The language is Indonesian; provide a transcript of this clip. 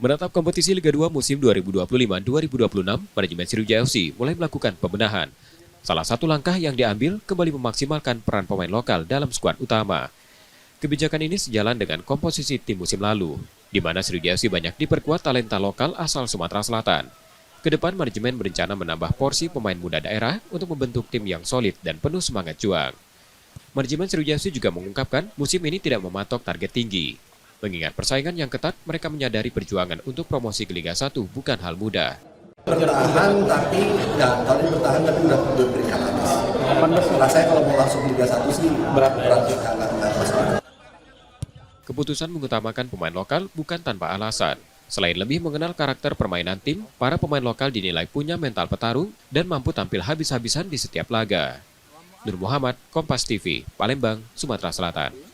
Menatap kompetisi Liga 2 musim 2025-2026, manajemen Sriwijaya FC mulai melakukan pembenahan. Salah satu langkah yang diambil kembali memaksimalkan peran pemain lokal dalam skuad utama. Kebijakan ini sejalan dengan komposisi tim musim lalu, di mana Sriwijaya FC banyak diperkuat talenta lokal asal Sumatera Selatan. Kedepan manajemen berencana menambah porsi pemain muda daerah untuk membentuk tim yang solid dan penuh semangat juang. Manajemen Sriwijaya FC juga mengungkapkan musim ini tidak mematok target tinggi. Mengingat persaingan yang ketat, mereka menyadari perjuangan untuk promosi ke Liga 1 bukan hal mudah. Bertahan tapi udah berikan habis. Rasanya kalau mau langsung Liga 1 sih berat juga nggak masalah. Keputusan mengutamakan pemain lokal bukan tanpa alasan. Selain lebih mengenal karakter permainan tim, para pemain lokal dinilai punya mental petarung dan mampu tampil habis-habisan di setiap laga. Nur Muhammad, Kompas TV, Palembang, Sumatera Selatan.